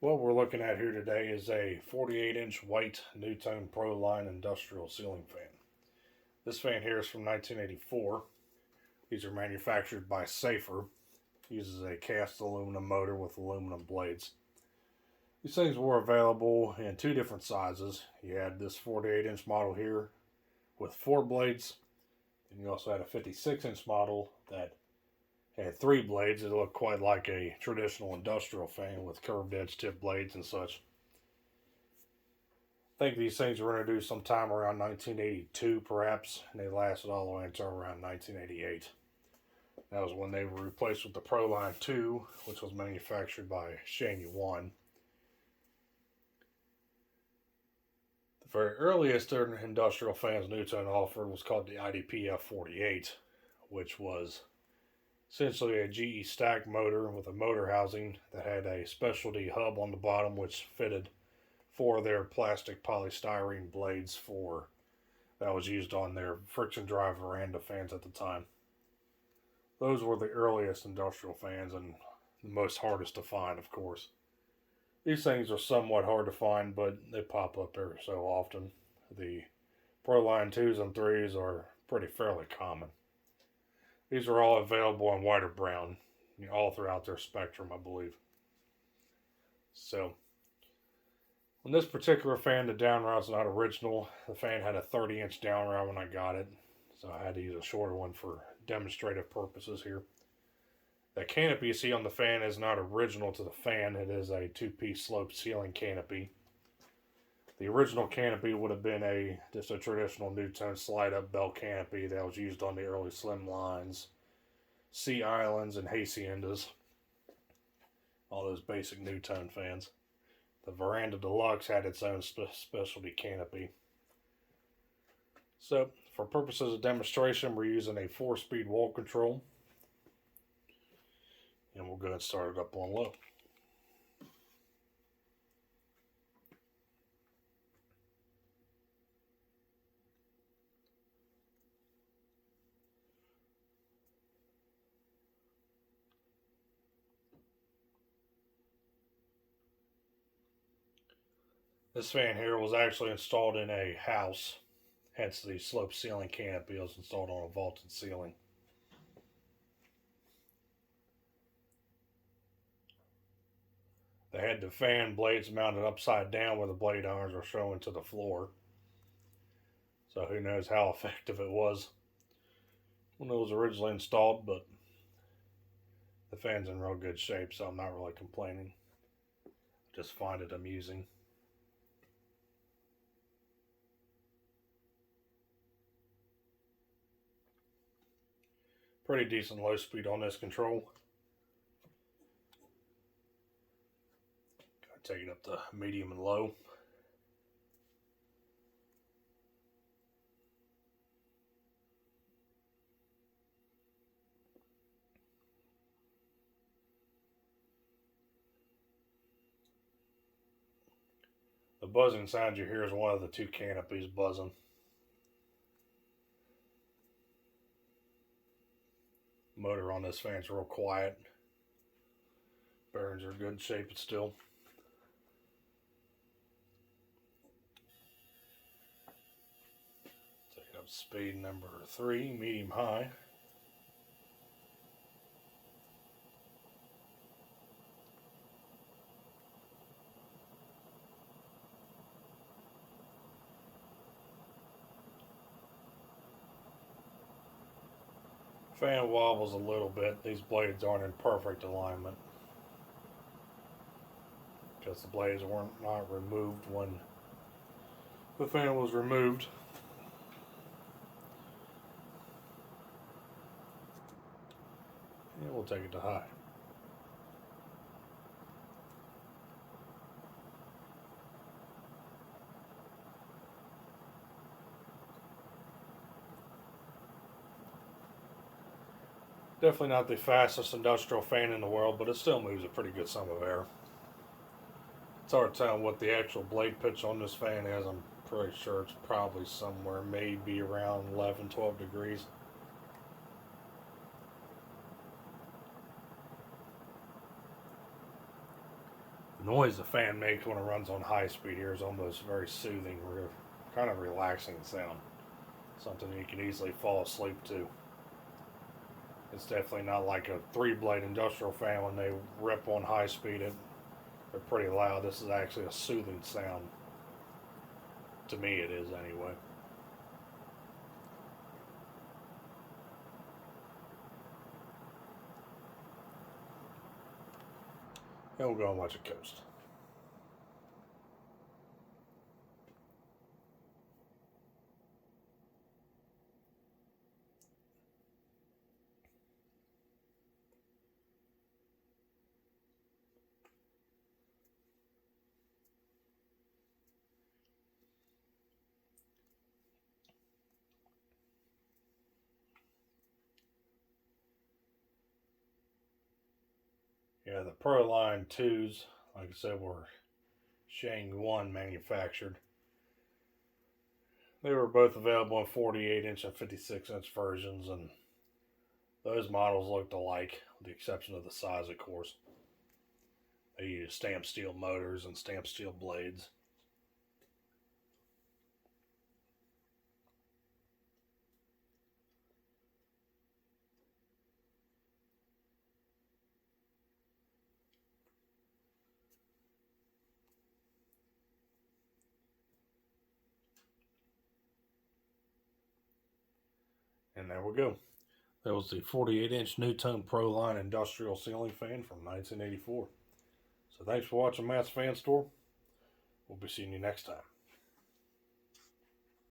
What we're looking at here today is a 48-inch white NuTone Proline Industrial ceiling fan. This fan here is from 1984. These are manufactured by Safer. Uses a cast aluminum motor with aluminum blades. These things were available in two different sizes. You had this 48-inch model here with 4 blades, and you also had a 56-inch model that had 3 blades. It looked quite like a traditional industrial fan with curved edge tip blades and such. I think these things were introduced sometime around 1982 perhaps, and they lasted all the way until around 1988. That was when they were replaced with the Proline 2, which was manufactured by One. The very earliest industrial fans NuTone offered was called the IDP F48, which was essentially a GE stack motor with a motor housing that had a specialty hub on the bottom which fitted 4 of their plastic polystyrene blades that was used on their friction drive veranda fans at the time. Those were the earliest industrial fans and the most hardest to find, of course. These things are somewhat hard to find, but they pop up every so often. The Proline 2s and 3s are fairly common. These are all available in white or brown, all throughout their spectrum, I believe. So, on this particular fan, the down rod's not original. The fan had a 30-inch down rod when I got it, so I had to use a shorter one for demonstrative purposes here. The canopy you see on the fan is not original to the fan. It is a 2-piece sloped ceiling canopy. The original canopy would have been just a traditional NuTone slide-up bell canopy that was used on the early Slimlines, Sea Islands, and Haciendas. All those basic NuTone fans. The Veranda Deluxe had its own specialty canopy. So, for purposes of demonstration, we're using a 4-speed wall control. And we'll go ahead and start it up on low. This fan here was actually installed in a house, hence the sloped ceiling canopy was installed on a vaulted ceiling. They had the fan blades mounted upside down where the blade irons are showing to the floor. So who knows how effective it was when it was originally installed, but the fan's in real good shape, so I'm not really complaining. I just find it amusing. Pretty decent low speed on this control. Gotta take it up to medium and low. The buzzing sound you hear is one of the 2 canopies buzzing. Motor on this fan's real quiet. Bearings are in good shape still. Take it up to speed number 3, medium high. Fan wobbles a little bit. These blades aren't in perfect alignment because the blades weren't not removed when the fan was removed. And we'll take it to high. Definitely not the fastest industrial fan in the world, but it still moves a pretty good sum of air. It's hard to tell what the actual blade pitch on this fan is. I'm pretty sure it's probably somewhere maybe around 11-12 degrees. The noise the fan makes when it runs on high speed here is almost very soothing, kind of relaxing sound. Something you can easily fall asleep to. It's definitely not like a 3-blade industrial fan when they rip on high speed. They're pretty loud. This is actually a soothing sound. To me it is anyway. And we'll go and watch it coast. Yeah, the Proline 2s, like I said, were Shang-1 manufactured. They were both available in 48-inch and 56-inch versions, and those models looked alike, with the exception of the size, of course. They used stamped steel motors and stamped steel blades. And there we go. That was the 48-inch NuTone Proline Industrial ceiling fan from 1984. So thanks for watching Matt's Fan Store. We'll be seeing you next time.